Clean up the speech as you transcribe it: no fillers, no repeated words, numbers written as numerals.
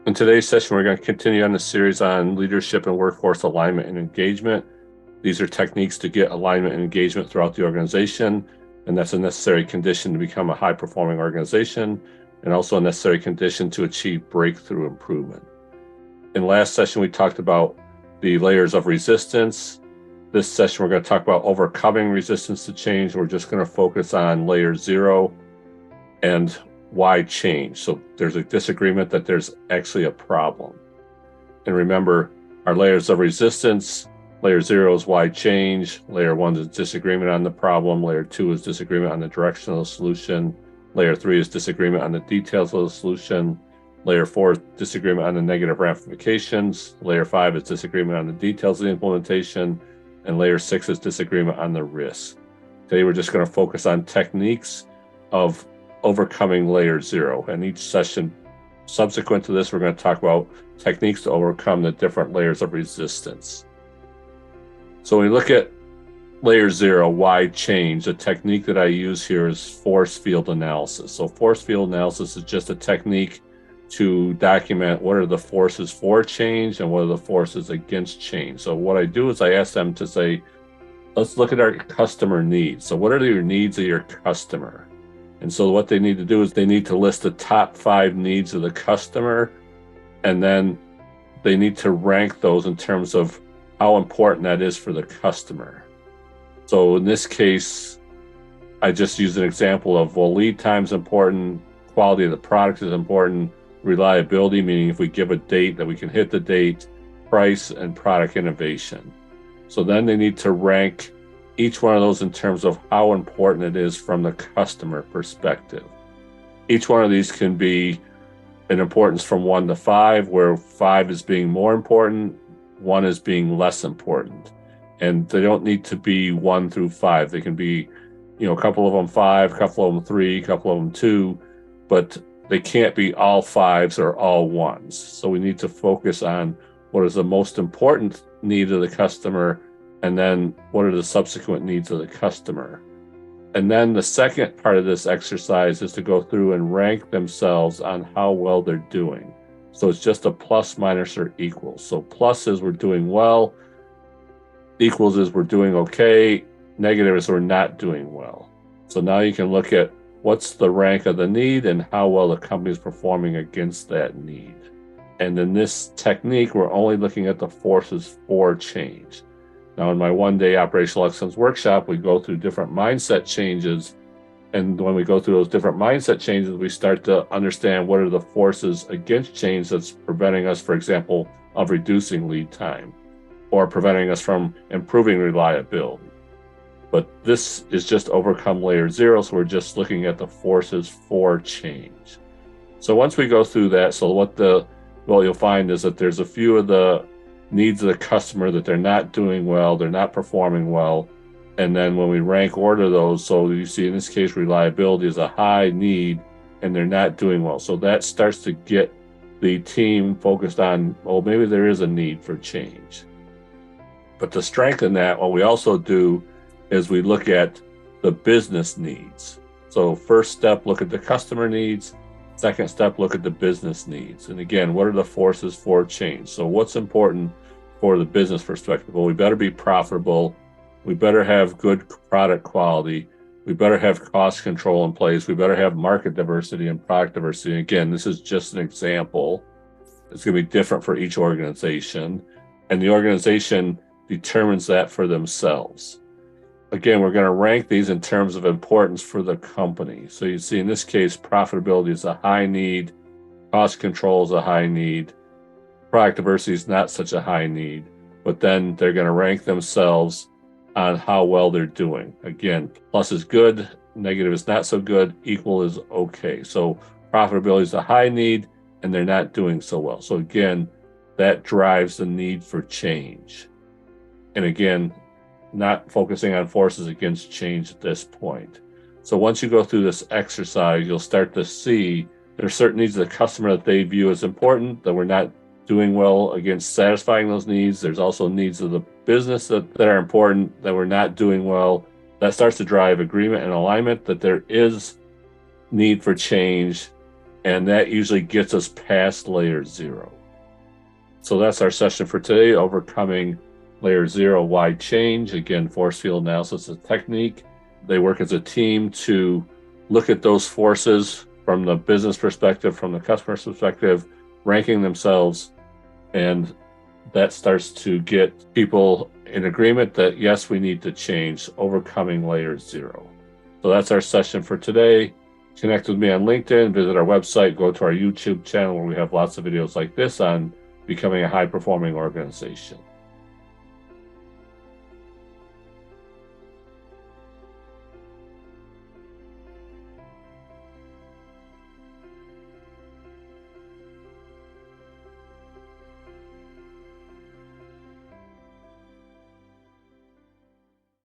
In today's session, we're going to continue on the series on leadership and workforce alignment and engagement. These are techniques to get alignment and engagement throughout the organization, and that's a necessary condition to become a high-performing organization, and also a necessary condition to achieve breakthrough improvement. In last session, we talked about the layers of resistance. This session, we're going to talk about overcoming resistance to change. We're just going to focus on layer 0 and why change. So there's a disagreement that there's actually a problem. And remember, our layers of resistance, layer 0 is why change, layer 1 is disagreement on the problem, layer 2 is disagreement on the direction of the solution, layer 3 is disagreement on the details of the solution, layer 4 is disagreement on the negative ramifications, layer 5 is disagreement on the details of the implementation, and layer 6 is disagreement on the risk. Today we're just going to focus on techniques of overcoming layer 0, and each session subsequent to this we're going to talk about techniques to overcome the different layers of resistance. So when we look at layer 0, why change, the technique that I use here is force field analysis. So force field analysis is just a technique to document what are the forces for change and what are the forces against change. So what I do is I ask them to say, let's look at our customer needs. So what are your needs of your customer? And so what they need to do is they need to list the top 5 needs of the customer, and then they need to rank those in terms of how important that is for the customer. So in this case, I just used an example of, well, lead time is important, quality of the product is important, reliability, meaning if we give a date that we can hit the date, price, and product innovation. So then they need to rank each one of those in terms of how important it is from the customer perspective. Each one of these can be an importance from 1 to 5, where 5 is being more important, 1 is being less important. And they don't need to be 1 through 5. They can be, a couple of them 5, a couple of them 3, a couple of them 2, but they can't be all 5s or all 1s. So we need to focus on what is the most important need of the customer, and then what are the subsequent needs of the customer. And then the second part of this exercise is to go through and rank themselves on how well they're doing. So it's just a plus, minus, or equals. So plus is we're doing well, equals is we're doing okay, negative is we're not doing well. So now you can look at what's the rank of the need and how well the company is performing against that need. And in this technique, we're only looking at the forces for change. Now, in my one-day operational excellence workshop, we go through different mindset changes. And when we go through those different mindset changes, we start to understand what are the forces against change that's preventing us, for example, of reducing lead time or preventing us from improving reliability. But this is just overcome layer 0, so we're just looking at the forces for change. So once we go through that, so what you'll find is that there's a few of the needs of the customer that they're not doing well, they're not performing well. And then when we rank order those, so you see in this case, reliability is a high need and they're not doing well. So that starts to get the team focused on, well, maybe there is a need for change. But to strengthen that, what we also do is we look at the business needs. So first step, look at the customer needs. Second step, look at the business needs. And again, what are the forces for change? So what's important for the business perspective? Well, we better be profitable. We better have good product quality. We better have cost control in place. We better have market diversity and product diversity. And again, this is just an example. It's going to be different for each organization. And the organization determines that for themselves. Again, we're going to rank these in terms of importance for the company. So you see in this case, profitability is a high need, cost control is a high need, product diversity is not such a high need, but then they're going to rank themselves on how well they're doing. Again, plus is good, negative is not so good, equal is okay. So profitability is a high need and they're not doing so well. So again, that drives the need for change. And again, not focusing on forces against change at this point. So once you go through this exercise, you'll start to see there are certain needs of the customer that they view as important, that we're not doing well against satisfying those needs. There's also needs of the business that are important, that we're not doing well. That starts to drive agreement and alignment that there is need for change. And that usually gets us past layer 0. So that's our session for today, overcoming layer 0, why change. Again, force field analysis is a technique. They work as a team to look at those forces from the business perspective, from the customer's perspective, ranking themselves, and that starts to get people in agreement that yes, we need to change, overcoming layer 0. So that's our session for today. Connect with me on LinkedIn, visit our website, go to our YouTube channel where we have lots of videos like this on becoming a high-performing organization.